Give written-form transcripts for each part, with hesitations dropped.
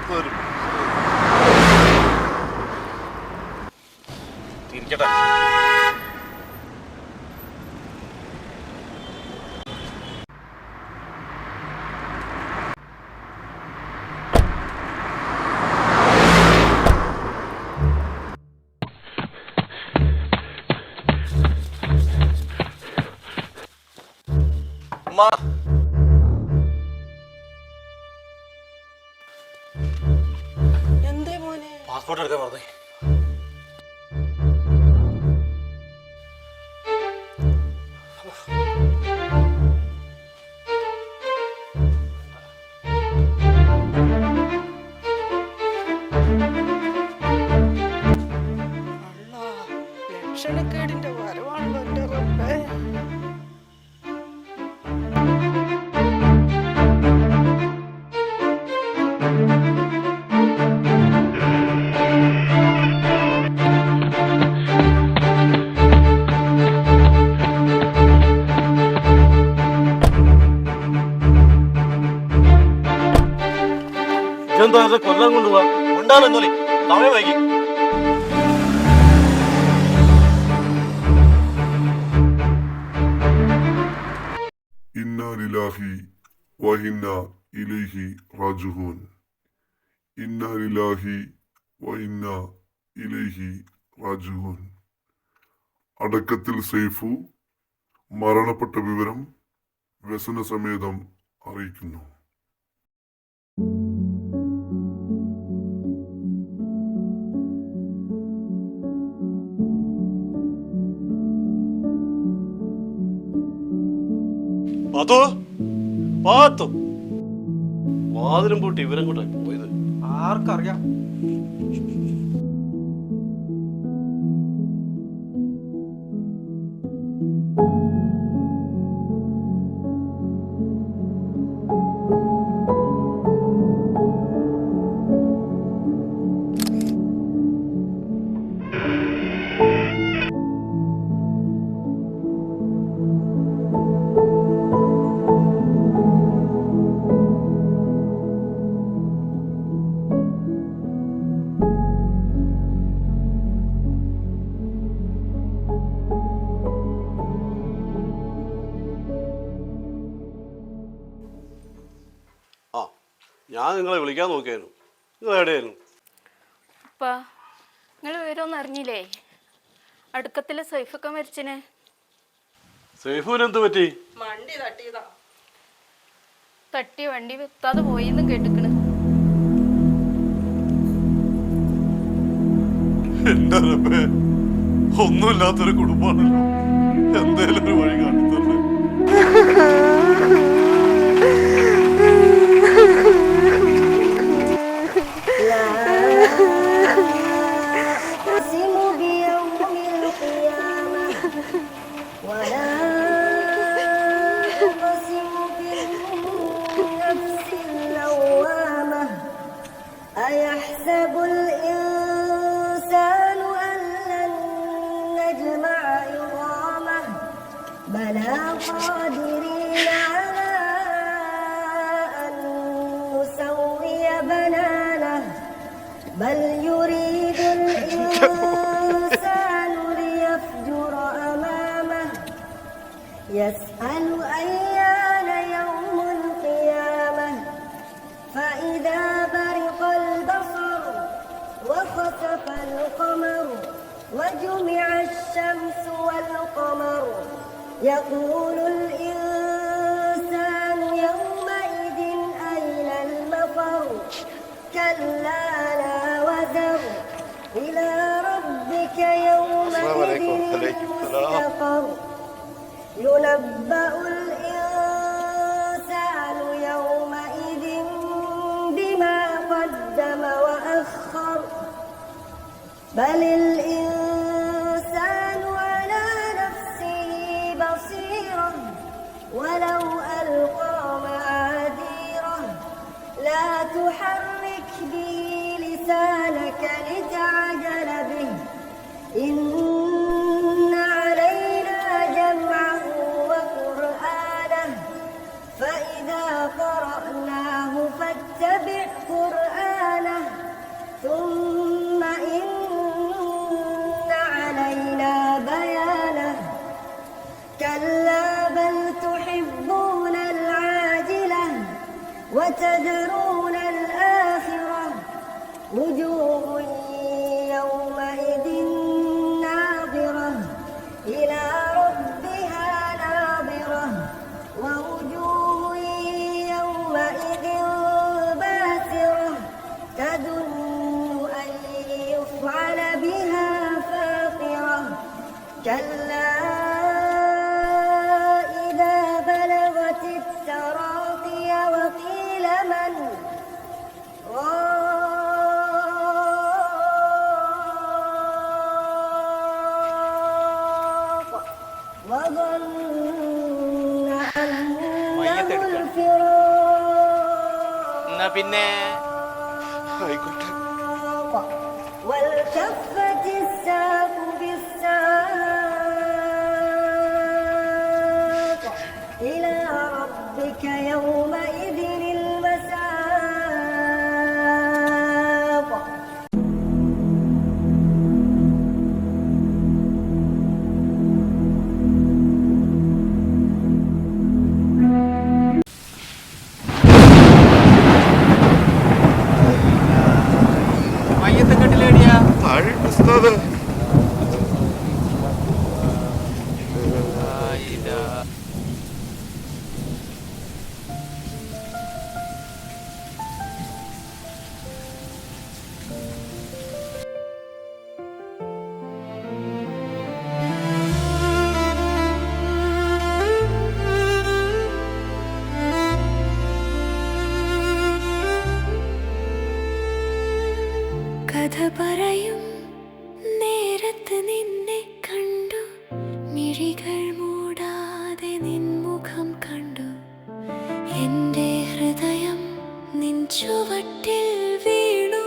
ഇപ്പൊ വരും. തിരിക്കട്ടെ. എന്തേ മോനെ? പാസ്പോർട്ട് എടുക്കാൻ പറഞ്ഞേ. ലക്ഷണക്കേടിന്റെ വരവാണല്ലോ എന്റെ റബ്ബേ. ഇതെന്താ കൊല്ലം കൊണ്ടുപോവാ? ഉണ്ടാകുന്നോലി സമയം വൈകി. ഇന്നാ ലില്ലാഹി വഇന്നാ ഇലൈഹി റാജിഊൻ. ഇന്നാ ലില്ലാഹി വഇന്നാ ഇലൈഹി റാജിഊൻ. അടക്കത്തിൽ സൈഫു മരണപ്പെട്ട വിവരം വ്യസനസമേതം അറിയിക്കുന്നു. പാത്തോ, പാത്തോ, വാതിലും പൂട്ടി ഇവരും കൂടെ പോയത് ആർക്കറിയാം? ഞാൻ നിങ്ങളെ വിളിക്കാൻ നോക്കിയായിരുന്നു. നിങ്ങൾ എവിടെയായിരുന്നു? അപ്പാ, നിങ്ങൾ വിവരമൊന്നും അറിഞ്ഞില്ലേ? അടുക്കത്തിലെ സൈഫൊക്കെ മരിച്ചിന്. സൈഫുവിന് എന്ത് പറ്റി? വണ്ടി തട്ടിയതാ. തട്ടി വണ്ടി വെത്താതെ പോയിന്നും കേട്ടിക്കണ്. എന്റെ റബ്ബേ, ഒന്നുമില്ലാത്തൊരു കുടുംബമാണല്ലോ. എന്തേലും ഒരു വഴി കാണിത്തന്നെ. أيحسب الإنسان أن لن نجمع عظامه بلى قادرين على أن نسوي بنانه بل يريد الإنسان ليفجر أمامه يسأل أيان يوم القيامة فإذا برق البصر وخسف القمر وجمع الشمس والقمر يقول الإنسان يومئذ أين المفر كلا لا وزر إلى ربك يومئذ المستقر ينبأ الإنسان يومئذ بما قدم وأخر بل الإنسان على نفسه بصيرة ولو ألقى معاذيره لا تحرك به لسانك لتعجل به إن علينا جمعه وقرآنه فإذا قرأناه فاتبع قرآنه تدرون الآخرة وجوه يومئذ ناظرة إلى ربها ناظرة ووجوه يومئذ باسرة تظن أن يفعل بها فاقرة كلا إذا بلغت التراقي وقيل من راق وظن أنه الفراق എന്നാ പിന്നെ ആയിക്കോട്ടെ. والتفت الساق بالساق إلى ربك يومئذ المساق മയ്യത്തെ കെട്ടിലേടിയാ താഴെ ഉസ്താദ്. കഥ പറയും നേരത്ത് നിന്നെ കണ്ടു മിഴികൾ മൂടാതെ നിൻമുഖം കണ്ടു എൻ്റെ ഹൃദയം നിൻ ചുവട്ടിൽ വീണു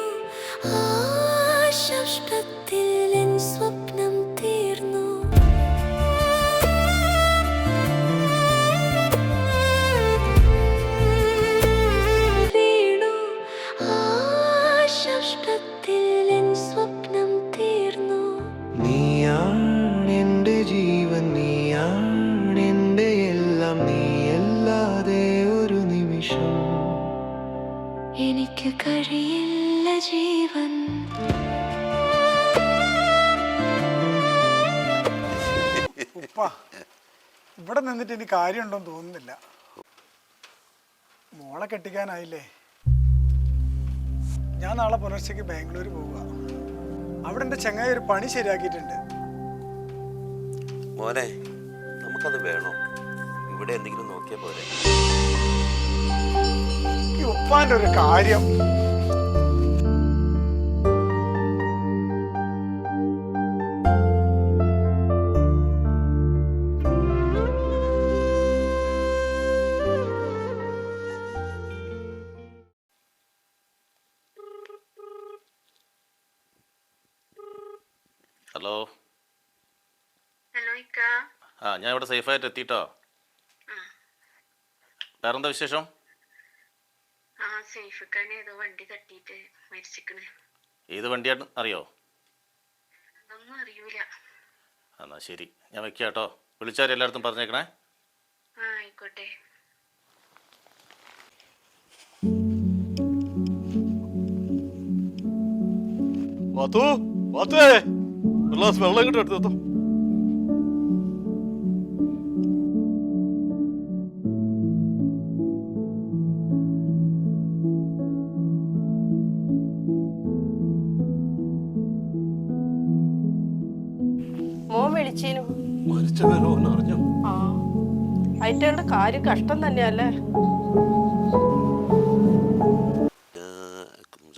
ആശഷ്ടത്തിൽ എൻ സ്വപ്നം തീർന്നു വീണു ആശഷ്ടത്തിൽ എൻ സ്വപ്നം തീർന്നു നീയാണെന്റെ ജീവൻ നീയാണെന്റെ എല്ലാം നീയല്ലാതെ ഒരു നിമിഷം എനിക്ക് കഴിയില്ല ജീവൻ ഉപ്പ ഇവിടെ നിന്നിട്ട് ഇനി കാര്യമുണ്ടോന്ന് തോന്നുന്നില്ല. മോളെ കെട്ടിക്കാനായില്ലേ. ഞാൻ നാളെ പുലർച്ചയ്ക്ക് ബാംഗ്ലൂർ പോവുക. അവിടെ എൻ്റെ ചങ്ങായി ഒരു പണി ശരിയാക്കിയിട്ടുണ്ട്. മോനെ നമുക്കത് വേണോ? ഇവിടെ എന്തെങ്കിലും നോക്കിയാ പോരെ? ഈ ഉപ്പാൻ്റെ ഒരു കാര്യം. ഹലോ ഹലോ ഇക്ക. ആ ഞാൻ ഇവിടെ സേഫായിട്ട് എത്തിയിട്ടോ. വേറെന്താ വിശേഷം? ആ സേഫിക്കാൻ ഏതോ വണ്ടി തട്ടിയിട്ട് മരിച്ചിക്കണ്. ഏത് വണ്ടിയാണ് അറിയോ? അതൊന്നും അറിയൂല. എന്നാ ശരി, ഞാൻ വെക്കാം കേട്ടോ. വിളിച്ചാൽ എല്ലായിടത്തും പറഞ്ഞേക്കണേ. ആ ആയിക്കോട്ടെ. വാത്തു, വാത്തുവേ, ഒരു ഗ്ലാസ് വെള്ളം ഇങ്ങോട്ട് എടുത്തു. മോൻ വിളിച്ചീനു. മരിച്ച വിവരം ഒന്ന് അറിഞ്ഞോ? ആ അയറ്റകളുടെ കാര്യം കഷ്ടം തന്നെയല്ലേ.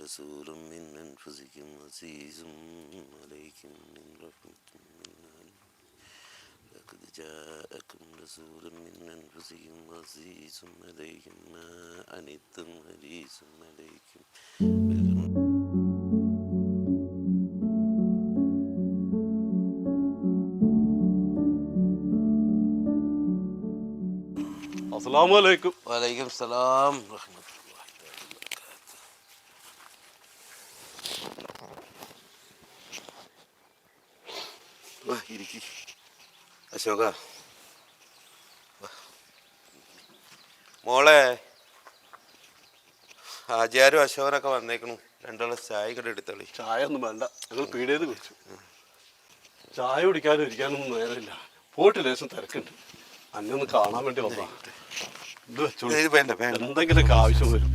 رسول من أنفسكم عزيز عليكم من رحمة لقد جاءكم رسول من أنفسكم عزيز عليكم ما عنتم حريص عليكم അസ്സലാമു അലൈക്കും. وعليكم السلام ورحمة الله وبركاته. അശോക മോളെ, ആചാരും അശോകനൊക്കെ വന്നേക്കണു. രണ്ടാളെ ചായ കൂടെ എടുത്തോളി. ചായ ഒന്നും വേണ്ട, ഞങ്ങൾ പീടിയേന്ന് കുടിച്ചു. ചായ കുടിക്കാനും ഇരിക്കാനൊന്നും നേരമില്ല. പോയിട്ട് ലേശം തിരക്കുണ്ട്. അന്നൊന്ന് കാണാൻ വേണ്ടി വന്നാ. ഇത് വെച്ചോളൂ, വേണ്ട വേണ്ട. എന്തെങ്കിലുമൊക്കെ ആവശ്യം വരും.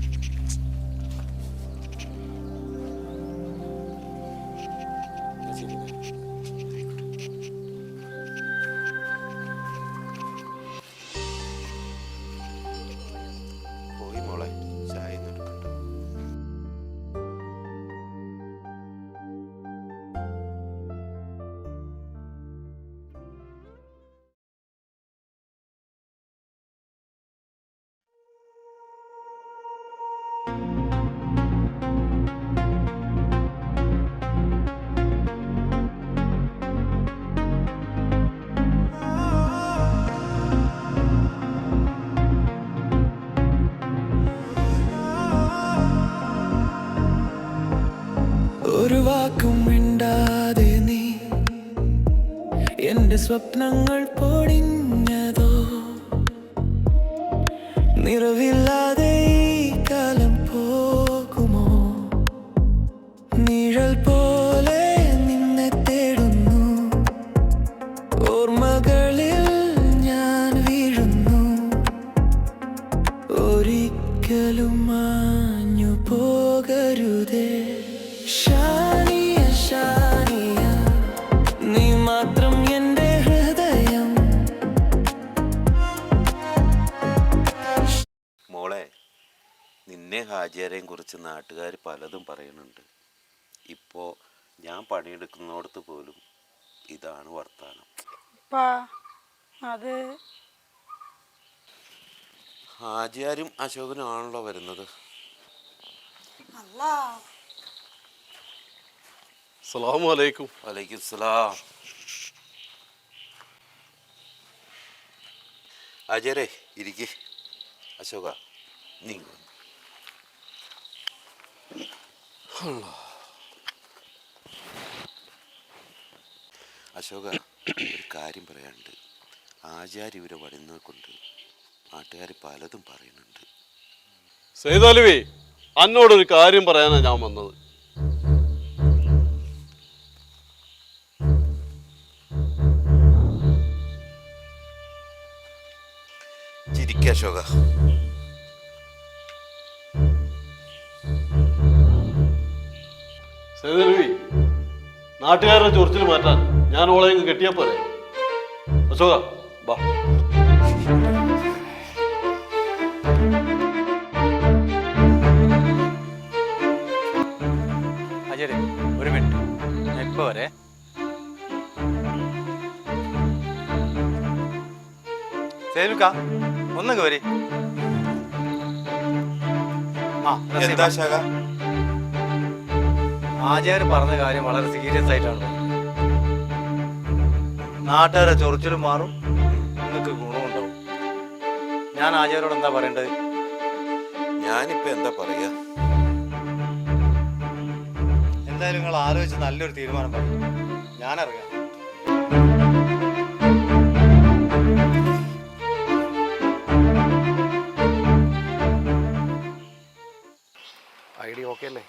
പോയി മോളെ, ചായ ഒന്നും എടുക്കണ്ട. ഒരു വാക്കും മിണ്ടാതെ നീ എന്റെ സ്വപ്നങ്ങൾ പൊടിഞ്ഞതോ, നിറവില്ലാതെ ഈ കാലം പോകുമോ, നിഴൽ പോലെ നിന്നെ തേടുന്നു, ഓർമ്മകളിൽ ഞാൻ വീഴുന്നു, ഒരിക്കലും മാഞ്ഞു പോകരുതേ. ഷാനിയ ഷാനിയ, നീ മാത്രം എൻ്റെ ഹൃദയം. മോളെ, നിന്നെ ഹാജിയാരെയും കുറിച്ച് നാട്ടുകാർ പലതും പറയുന്നുണ്ട്. ഇപ്പോൾ ഞാൻ പണിയെടുക്കുന്നിടത്ത് പോലും ഇതാണ് വർത്താനം. അത് ഹാജിയാരും അശോകനും ആണല്ലോ വരുന്നത്. അസ്സലാമു അലൈക്കും. വലൈക്കും സലാം. ഹാജിയാരെ ഇരിക്ക്. അശോക നീ അശോക, ഒരു കാര്യം പറയാനുണ്ട്. ആചാര്യ ഇവരെ വരുന്നത് കൊണ്ട് നാട്ടുകാർ പലതും പറയുന്നുണ്ട്. സൈദാലുവേ, അന്നോടൊരു കാര്യം പറയാനാണ് ഞാൻ വന്നത്. ചിരിക്ക അശോക. സൈദാലുവേ, നാട്ടുകാരുടെ ചൊറിച്ചിൽ മാറ്റാൻ ഞാൻ ഓളെ കെട്ടിയാ പോരെ? അശോക ബാ. ഒരു മിനിറ്റ്, ഞാൻ ഇപ്പൊ വരെ. സേലുക്ക ഒന്നങ്ങ് വരെ. എന്താ ശാഖ? ആചാര്യ പറഞ്ഞ കാര്യം വളരെ സീരിയസ് ആയിട്ടാണ്. നാട്ടുകാരെ ചൊറിച്ചിലും മാറും, നിങ്ങൾക്ക് ഗുണമുണ്ടാവും. ഞാൻ ആചാര്യോട് എന്താ പറയേണ്ടത്? ഞാനിപ്പോ എന്താ പറയാ? എന്തായാലും നിങ്ങൾ ആലോചിച്ച് നല്ലൊരു തീരുമാനം പറയും. ഞാനറിയാം. ഐഡിയ ഓക്കെ അല്ലേ?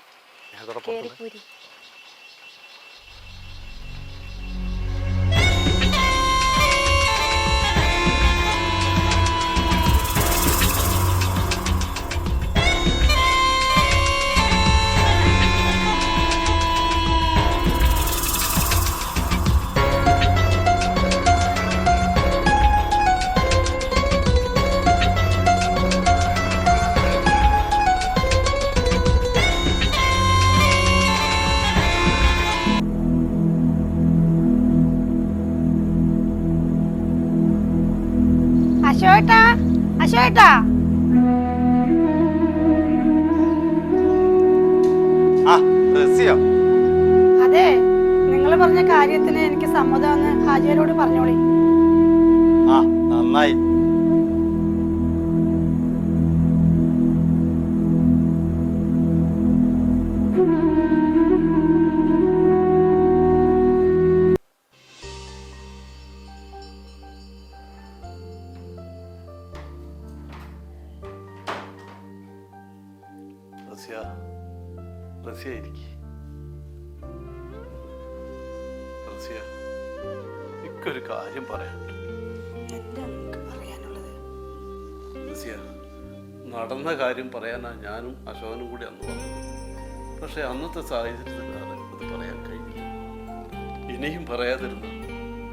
അശോട്ടാ, അശോട്ടാ. അതെ, നിങ്ങൾ പറഞ്ഞ കാര്യത്തിന് എനിക്ക് സമ്മതമെന്ന് ഹാജിയരോട് പറഞ്ഞോളി. നന്നായി. എനിക്കൊരു കാര്യം പറയാനുണ്ട്. നടന്ന കാര്യം പറയാനാ ഞാനും അശോകനും കൂടി അന്ന് വന്നത്. പക്ഷെ അന്നത്തെ സാഹചര്യത്തിലാണ് അത് പറയാൻ കഴിഞ്ഞില്ല. ഇനിയും പറയാതിരുന്ന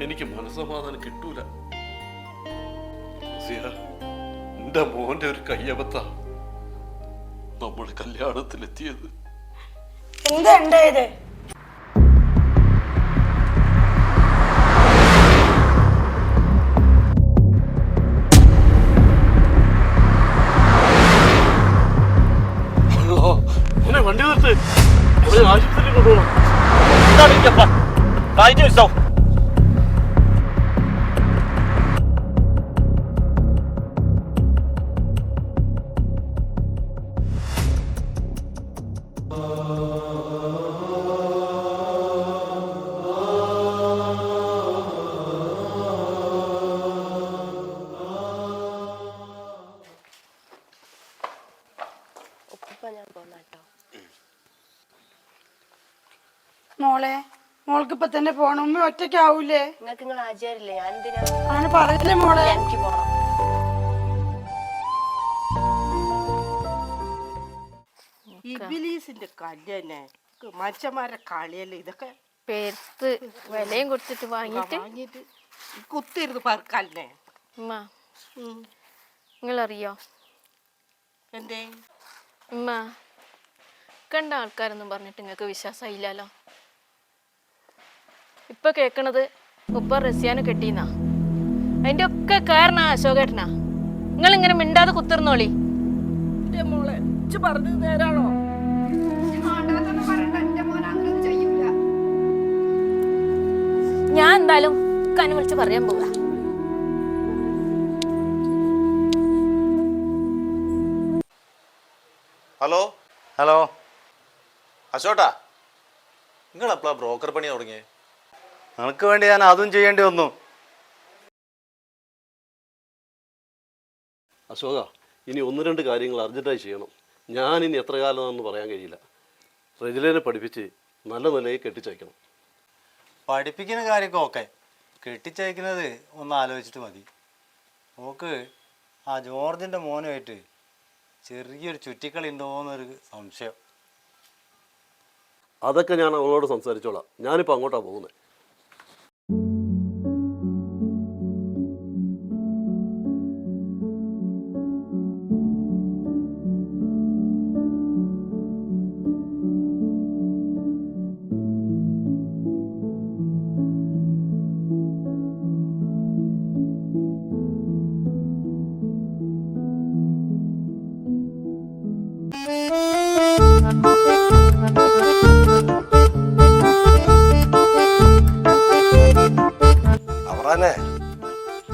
എനിക്ക് മനസ്സമാധാനം കിട്ടൂല. എന്റെ മോന്റെ ഒരു കയ്യബത്ത നമ്മൾ കല്യാണത്തിലെത്തിയത്. എന്താ ഉണ്ടായത്? വണ്ടി നിർത്ത്, ആശുപത്രിയിൽ കൊണ്ടുപോകണം. കാര്യം മിസ്സാവും. മോളെ, മോൾക്ക് ഇപ്പൊ തന്നെ പോണം. ഉമ്മ ഒറ്റയ്ക്കാവൂലേ? നിങ്ങൾക്ക് നിങ്ങൾ ആചാരില്ലേ? ഞാൻ എന്തിനാ അങ്ങനെ പറയില്ലേ മോളെ? എനിക്ക് പോണം. ഇബിലീസിന്റെ കല്യാണേ, മനുഷ്യന്മാരെ കളിയല്ലേ ഇതൊക്കെ. പേർത്ത് വിലയും കൊടുത്തിട്ട് വാങ്ങിയിട്ട് കുത്തിരുന്ന് പറക്കല്ലേ. ഉമ്മ, നിങ്ങളറിയോ എന്തേ? ഉമ്മ, കണ്ട ആൾക്കാരൊന്നും പറഞ്ഞിട്ട് നിങ്ങൾക്ക് വിശ്വാസമായില്ലല്ലോ. ഇപ്പൊ കേക്കണത് ഉപ്പ റസിയാനെ കെട്ടിന്നാ. അതിന്റെ ഒക്കെ കാരണം അശോകേട്ടനാ. നിങ്ങൾ ഇങ്ങനെ മിണ്ടാതെ കുത്തിർന്നോളി. മോളെ പറഞ്ഞത് നേരാണോ? ഞാൻ എന്തായാലും കനു വിളിച്ച് പറയാൻ പോവാ. ഹലോ ഹലോ അശോട്ടാ, നിങ്ങൾ എപ്പോഴാ ബ്രോക്കർ പണി തുടങ്ങിയേ? നിനക്ക് വേണ്ടി ഞാൻ അതും ചെയ്യേണ്ടി വന്നു. അശോക, ഇനി 1-2 കാര്യങ്ങൾ അർജന്റായി ചെയ്യണം. ഞാനിനി എത്ര കാലമാണെന്ന് പറയാൻ കഴിയില്ല. റെജിലേനെ പഠിപ്പിച്ച് നല്ല നിലയിൽ കെട്ടിച്ചയക്കണം. പഠിപ്പിക്കുന്ന കാര്യമൊക്കെ ഓക്കെ, കെട്ടിച്ചയക്കുന്നത് ഒന്ന് ആലോചിച്ചിട്ട് മതി. നോക്ക്, ആ ജോർജിൻ്റെ മോനുമായിട്ട് ചെറിയൊരു ചുറ്റിക്കളി ഉണ്ടോയെന്നൊരു സംശയം. അതൊക്കെ ഞാൻ അവളോട് സംസാരിച്ചോളാം. ഞാനിപ്പോൾ അങ്ങോട്ടാണ് പോകുന്നത്.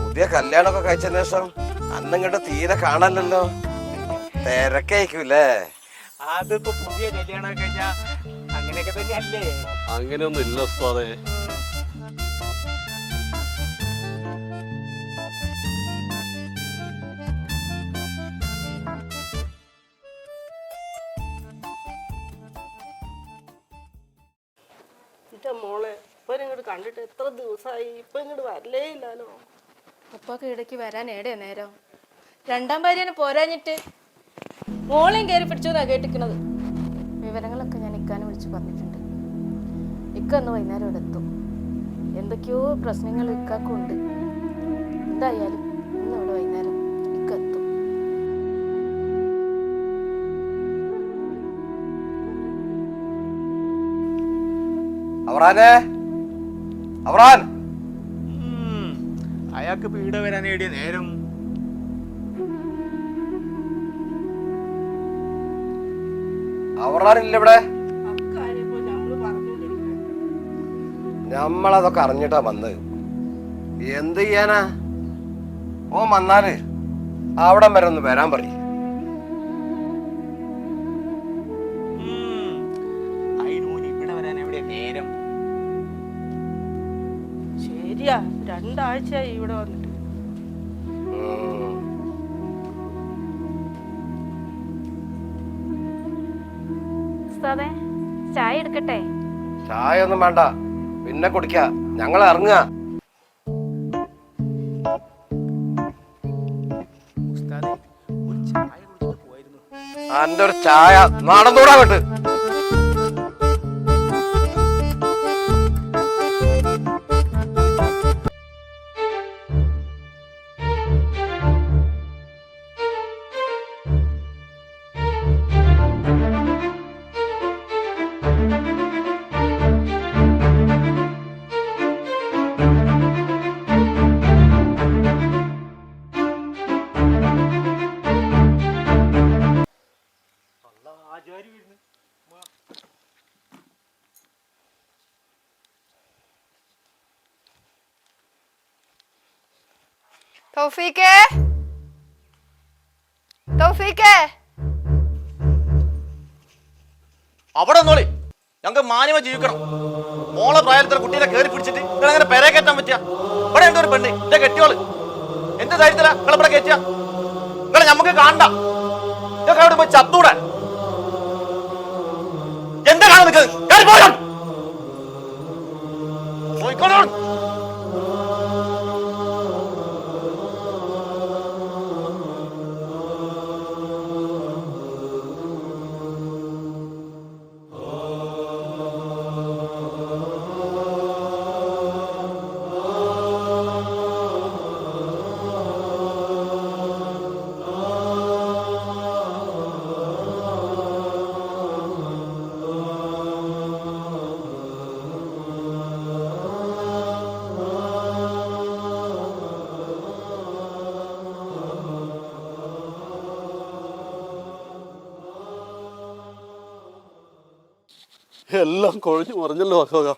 പുതിയ കല്യാണമൊക്കെ കഴിച്ചതിന് ശേഷം അന്നിങ്ങോട്ട് തീരെ കാണല്ലോ. തിരക്കായിക്കൂലേ? അതിപ്പോ പുതിയ കല്യാണം കഴിഞ്ഞാ അങ്ങനെയൊക്കെ തന്നെയല്ലേ? അങ്ങനെയൊന്നും ഇല്ല ഉസ്താദേ. മോളെ, ഇപ്പൊ ഇങ്ങോട്ട് കണ്ടിട്ട് എത്ര ദിവസമായി, ഇപ്പൊ ഇങ്ങോട്ട് വരലേ ഇല്ലല്ലോ. ഉപ്പൊക്കെ ഇടയ്ക്ക് വരാൻ ഏടെയാ നേരം? 2ാം ഭാര്യനെ പോരാഞ്ഞിട്ട് മോളെയും കയറി പിടിച്ചോന്നാ കേട്ടിക്കണത്. വിവരങ്ങളൊക്കെ ഞാൻ ഇക്കാനെ വിളിച്ച് പറഞ്ഞിട്ടുണ്ട്. ഇക്ക ഒന്ന് വൈകുന്നേരം ഇവിടെ എത്തും. എന്തൊക്കെയോ പ്രശ്നങ്ങൾ ഇക്കാക്കുണ്ട്. എന്തായാലും ഇന്ന് ഇവിടെ വൈകുന്നേരം ഇക്ക എത്തും. അയാൾക്ക് പീഡ വരാൻ ഏടിയ നേരം? അവറാനില്ല ഇവിടെ. നമ്മളതൊക്കെ അറിഞ്ഞിട്ടാ വന്നത്. എന്ത് ചെയ്യാനാ? ഓ വന്നാല് അവിടം വരെ ഒന്ന് വരാൻ പറയും. ഇവിടെ വരാൻ എവിടെയാ നേരം? ശരിയാ, 2 ആഴ്ചയായി ഇവിടെ വന്നിട്ട്. ഉസ്താദേ, ചായ എടുക്കട്ടെ? ചായ ഒന്നും വേണ്ട, പിന്നെ കുടിക്ക. ഞങ്ങൾ ഇറങ്ങുക. എന്റെ ഒരു ചായ നടന്നൂടാ വിട്ട്. തൗഫീക്കേ, തൗഫീക്കേ, അവിടെ ഒന്നോളി, ഞങ്ങൾക്ക് മാന്യമായി ജീവിക്കണം. മോളെ പ്രായത്തിൽ കുട്ടീനെ കയറി പിടിച്ചിട്ട് നിങ്ങളെങ്ങനെ പെരെ കയറ്റാൻ പറ്റിയ? ഇവിടെ ഉണ്ട് ഒരു പെണ്ണ്, എന്റെ കെട്ടിയോള്. എന്ത് ധൈര്യത്തിലാ നിങ്ങൾ ഇവിടെ കയറ്റിയ? നിങ്ങളെ ഞമ്മക്ക് കാണണ്ട. ഇതൊക്കെ അവിടെ പോയി ചത്തൂടെ? എന്താ കാണാൻ നിൽക്കുന്നത്? കയറി പോയോ? പോയിക്കോളൂ. എല്ലാം കൊഴിഞ്ഞു മറിഞ്ഞല്ലോ അശോക.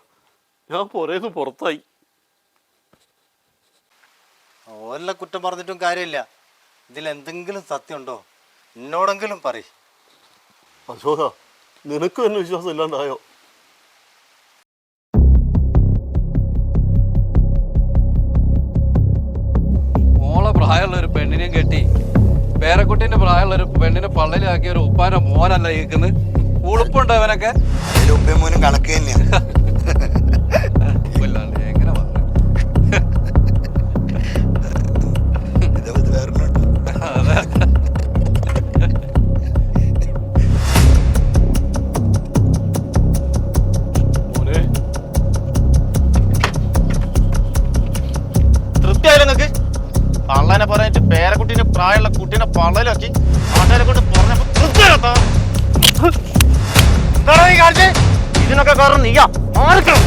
ഞാൻ പുറേന്ന് പുറത്തായി. ഓരല്ല കുറ്റം പറഞ്ഞിട്ടും കാര്യമില്ല. ഇതിൽ എന്തെങ്കിലും സത്യമുണ്ടോ? എന്നോടെങ്കിലും പറ. അശോക, നിനക്കും എന്നെ വിശ്വാസം ഇല്ലാണ്ടായോ? മോളെ പ്രായമുള്ള ഒരു പെണ്ണിനെയും കെട്ടി പേരക്കുട്ടീന്റെ പ്രായമുള്ള ഒരു പെണ്ണിനെ പള്ളയിലാക്കിയ ഒരു ഉപ്പാന്റെ മോനല്ല കേൾക്കുന്നത്. ഉളുപ്പുണ്ടോ അവനൊക്കെ? മോനും കണക്ക് തന്നെയാണ്. എങ്ങനെ പറഞ്ഞു? തൃപ്തിയായാലും നിങ്ങൾക്ക് പള്ളനെ പറഞ്ഞിട്ട് പേരക്കുട്ടീന്റെ പ്രായമുള്ള കുട്ടീനെ പള്ളയിലാക്കി ആട്ടാരെ കൊണ്ട് പറഞ്ഞപ്പോ തൃപ്തിയാട്ടോ? ഇതിനൊക്കെ കാരണം നീയാ. മാറിക്കണം.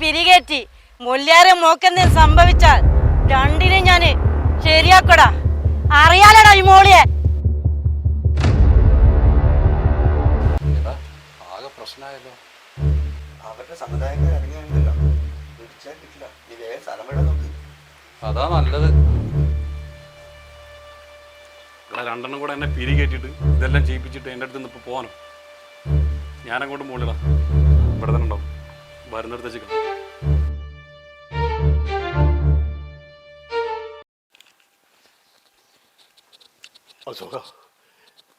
പിരികേറ്റി മൊല്ലാരെ മോക്കെന്തെങ്കിലും സംഭവിച്ചാൽ രണ്ടിനെ ഞാന് ശരിയാക്കടാ. അറിയാലടാ ഈ മോളിയെ. ആകെ പ്രശ്നമായല്ലോ. അവരുടെ സമുദായക്കാർ ഇറങ്ങിയുണ്ടല്ലോ, പിടിച്ചാൽ കിട്ടില്ല. ഇതേ സ്ഥലം വിടാൻ നോക്ക്. അതാ നല്ലത്. രണ്ടെണ്ണം കൂടെ എന്നെ പിരി കയറ്റിയിട്ട് ഇതെല്ലാം ചെയ്യിപ്പിച്ചിട്ട് എൻ്റെ അടുത്ത് നിന്ന് ഇപ്പോൾ പോകാനോ? ഞാനങ്ങോട്ട് മുകളിലാ. ഇവിടെ തന്നെ ഉണ്ടാവും. വരുന്നിടത്ത് വെച്ചിട്ട് അശോക,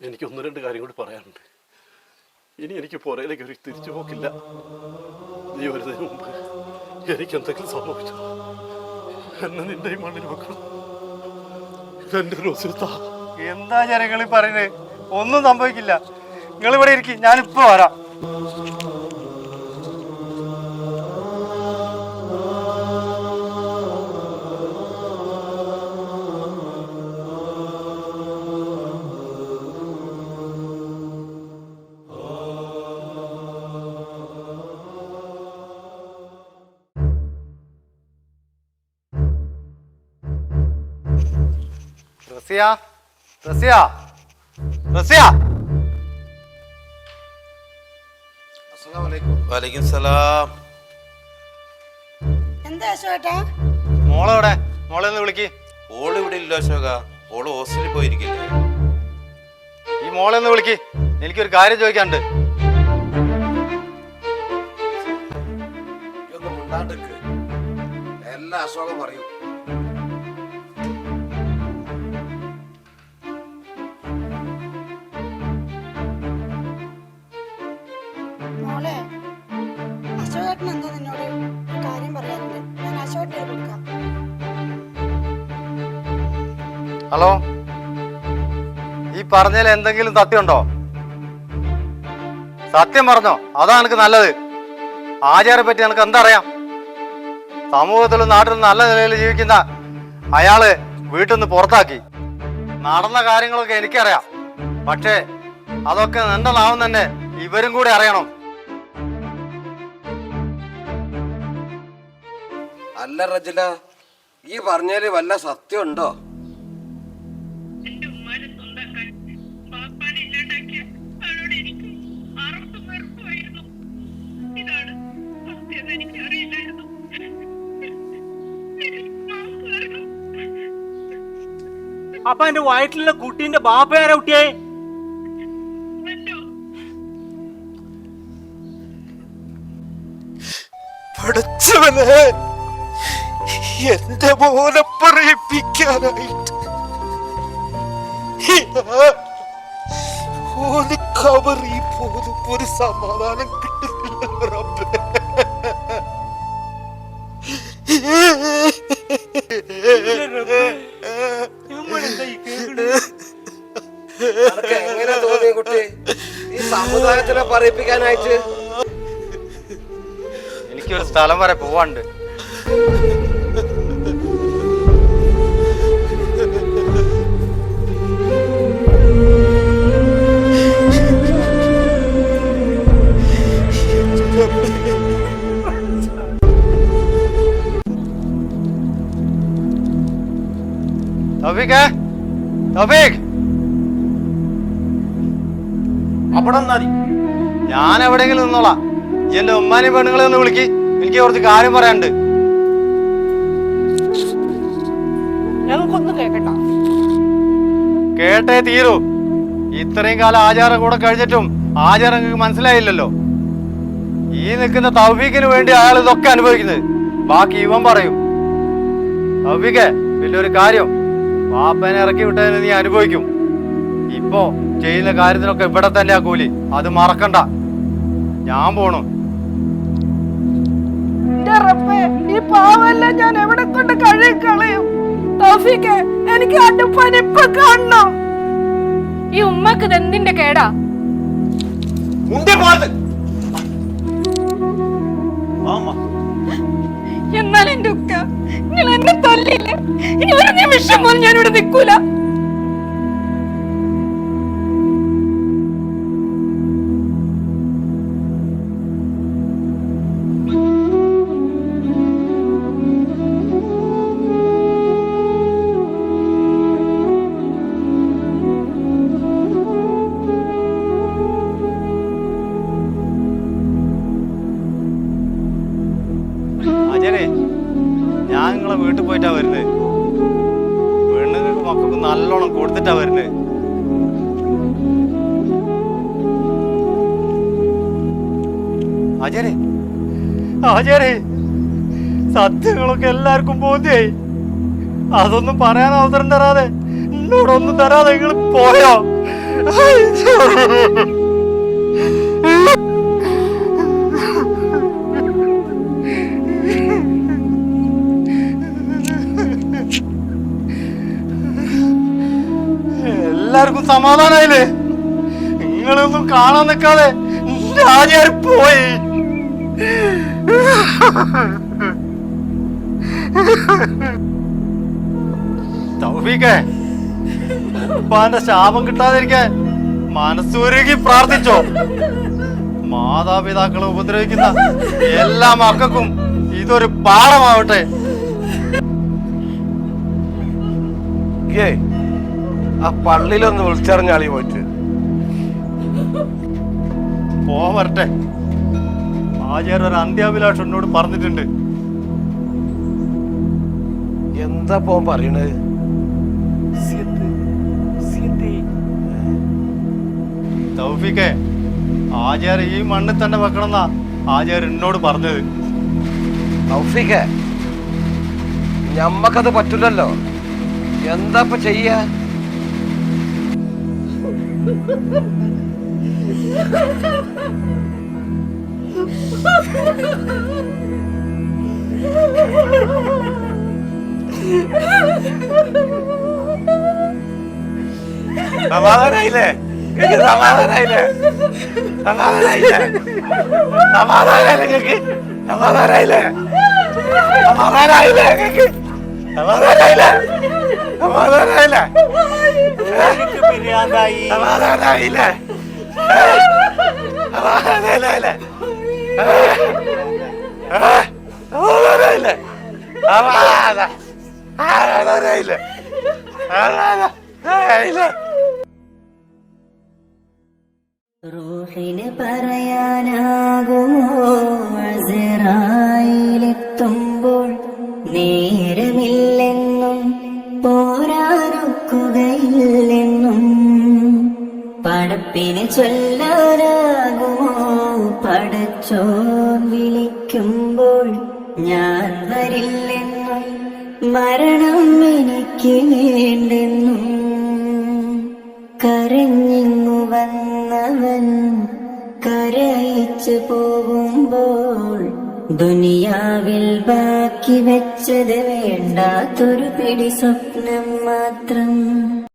എനിക്ക് ഒന്ന് രണ്ട് കാര്യം കൂടി പറയാനുണ്ട്. ഇനി എനിക്ക് പുറയിലേക്ക് ഒരു തിരിച്ചു പോക്കില്ല. നീ വരുന്നതിന് മുമ്പ് എനിക്ക് എന്തെങ്കിലും സംഭവിച്ചു എന്നെ നിന്റെ ഈ മണ്ണിൽ വെക്കണം. എന്റെ റോസിലത്താ. എന്താ ജനങ്ങളീ പറയുന്നത്? ഒന്നും സംഭവിക്കില്ല. നിങ്ങൾ ഇവിടെ ഇരിക്കും, ഞാനിപ്പോ വരാം. റസിയ, റസിയ, റസിയ, വലൈക്കും സലാം. എന്താ അശോകേട്ടാ? മോളെവിടെ? മോളെ ഒന്ന് വിളിക്ക്. ഓള് ഇവിടെ ഇല്ല അശോക, ഓള് ഹോസ്റ്റലിൽ പോയിരിക്കില്ലേ. ഈ മോളെ ഒന്ന് വിളിക്ക്, എനിക്കൊരു കാര്യം ചോദിക്കാനുണ്ട്. ഇതൊന്നും മിണ്ടാണ്ടിക്ക്. എല്ലാ അശോകം പറയൂ. മോളെ, അശോകേട്ടൻ എന്തോ നിന്നോട് ഒരു കാര്യം പറയാനുണ്ട്. ഞാൻ അശോകേട്ടനെ കൊടുക്കാം. ഹലോ, ഈ പറഞ്ഞതിൽ എന്തെങ്കിലും സത്യമുണ്ടോ? സത്യം പറഞ്ഞോ, അതാ എനിക്ക് നല്ലത്. ആചാരെ പറ്റി എനിക്ക് എന്തറിയാം? സമൂഹത്തിലും നാട്ടിലും നല്ല നിലയിൽ ജീവിക്കുന്ന അയാള് വീട്ടിൽ നിന്ന് പുറത്താക്കി. നടന്ന കാര്യങ്ങളൊക്കെ എനിക്കറിയാം. പക്ഷേ അതൊക്കെ നിന്റെ നാവും തന്നെ ഇവരും കൂടി അറിയണം. അല്ല റജില, ഈ പറഞ്ഞതില് വല്ല സത്യം ഉണ്ടോ? എന്റെ ഉമ്മാനെ സ്വന്തമാക്കാൻ ബാപ്പാനെ ഇല്ലാണ്ടാക്കിയ ആളോട് എനിക്ക് അറപ്പ് വെറുപ്പായിരുന്നു. ഇതാണ് സത്യം. എനിക്ക് അറിയില്ലായിരുന്നു. അപ്പൊ എന്റെ വയറ്റിലുള്ള കുട്ടീന്റെ ബാപ്പയാരാ കുട്ടിയെ? പഠിച്ചവനെ, എന്റെ മോനെ പറയിപ്പിക്കാനായിട്ട് ഓന് കബറി പോലും ഒരു സമാധാനം കിട്ടുന്നില്ല റബ്ബേ. എങ്ങനെ തോന്നി കുട്ടി ഈ സമുദായത്തിനെ പറയിപ്പിക്കാനായിട്ട്? എനിക്കൊരു സ്ഥലം വരെ പോവാണ്ട്. ഞാൻ എവിടെയെങ്കിലും നിന്നോളാം. ഈ എന്റെ ഉമ്മാനെയും പെണ്ണുങ്ങളെ ഒന്ന് വിളിക്ക്, എനിക്ക് കുറച്ച് കാര്യം പറയാനുണ്ട്. ഞങ്ങൾക്കൊന്നും കേക്കണ്ട. കേട്ടേ തീരൂ. ഇത്രയും കാലം ആചാരം കൂടെ കഴിഞ്ഞിട്ടും ആചാരം നിങ്ങൾക്ക് മനസ്സിലായില്ലല്ലോ. ഈ നിൽക്കുന്ന തൗഫീഖിന് വേണ്ടി അയാൾ ഇതൊക്കെ അനുഭവിക്കുന്നത്. ബാക്കി ഇവൻ പറയും. തൗഫീഖേ, വലിയൊരു കാര്യം, പാപ്പനെ ഇറക്കി വിട്ടതിന് നീ അനുഭവിക്കും. ഇപ്പോ ചെയ്യുന്ന കാര്യത്തിനൊക്കെ ഇവിടെ തന്നെ ആ കൂലി, അത് മറക്കണ്ട. ഞാൻ പോണു. ഈ പാവെല്ലാം ഞാൻ എവിടെ കൊണ്ട് കഴുകിക്കളയും? തൗഫീഖേ, എനിക്ക് അടുപ്പൻ ഇപ്പൊ കാണണം. ഈ ഉമ്മക്ക് ഇതെന്തിന്റെ കേടാ? എന്നാൽ എന്റെ ഉക്ക, നിങ്ങൾ എന്നെ തല്ലില്ലേ? ഇനി ഒരു നിമിഷം പോലും ഞാനിവിടെ നിൽക്കൂല. ഞാൻ നിങ്ങളെ വീട്ടിൽ പോയിട്ടാ വരുന്നത്. പെണ്ണുങ്ങൾക്ക് മക്കൾക്ക് നല്ലോണം കൊടുത്തിട്ടാ വരുന്നത്. ആചാരേ, സത്യങ്ങളൊക്കെ എല്ലാവർക്കും ബോധ്യായി. അതൊന്നും പറയാൻ അവസരം തരാതെ, എന്നോടൊന്നും തരാതെ നിങ്ങൾ പോയോ? എല്ലാവർക്കും സമാധാനായില്ലേ? നിങ്ങളൊന്നും കാണാൻ നിൽക്കാതെ ആചാര് പോയി. തൗഫീഖേ, ഉപ്പാന്റെ ശാപം കിട്ടാതിരിക്കാൻ മനസ്സുരുകി പ്രാർത്ഥിച്ചോ. മാതാപിതാക്കളെ ഉപദ്രവിക്കുന്ന എല്ലാ മക്കൾക്കും ഇതൊരു പാഠമാവട്ടെ. ആ പള്ളിയിലൊന്ന് വിളിച്ചറിഞ്ഞാളി പോയിട്ട് പോവരട്ടെ. ആചാര്യ ഒരു അന്ത്യാഭിലാഷം എന്നോട് പറഞ്ഞിട്ടുണ്ട്. എന്താ പോ പറയണത്? തൗഫീഖേ, ആചാര്യ ഈ മണ്ണിൽ തന്നെ വെക്കണമെന്നാ ആചാര്യ എന്നോട് പറഞ്ഞത്. തൗഫീഖേ, ഞമ്മക്കത് പറ്റില്ലല്ലോ. എന്താ ഇപ്പൊ ചെയ്യാ? സമാധാനായില്ലേ? സമാധാനായില്ലേ? സമാധാനായില്ലേ? സമാധാനായില്ലേ കേക്ക്? സമാധാനായില്ലേ? സമാധാനായില്ലേ കേക്ക്? സമാധാനായില്ലേ? സമാധാനായില്ലേ? സമാധാനായില്ലേ? സമാധാനായില്ലേ? സമാധാനായില്ലേ? സമാധാനായില്ലേ? സമാധാനായില്ലേ? റൂഹിന് പറയാനാകുമോ അസ്റായിലെത്തുമ്പോൾ നേരമില്ലെന്നും പോരാനൊക്കുകയില്ലെന്നും പടപ്പിന് ചൊല്ലാനാകുമോ പടച്ചോൻ വിളിക്കുമ്പോൾ ഞാൻ വരില്ലെന്നും മരണം എനിക്ക് വേണ്ടെന്നും കരഞ്ഞിങ്ങു വന്നവൻ കരയിച്ചു പോകുമ്പോൾ ദുനിയാവിൽ ബാക്കി വെച്ചത് വേണ്ടാത്തൊരു പിടി സ്വപ്നം മാത്രം.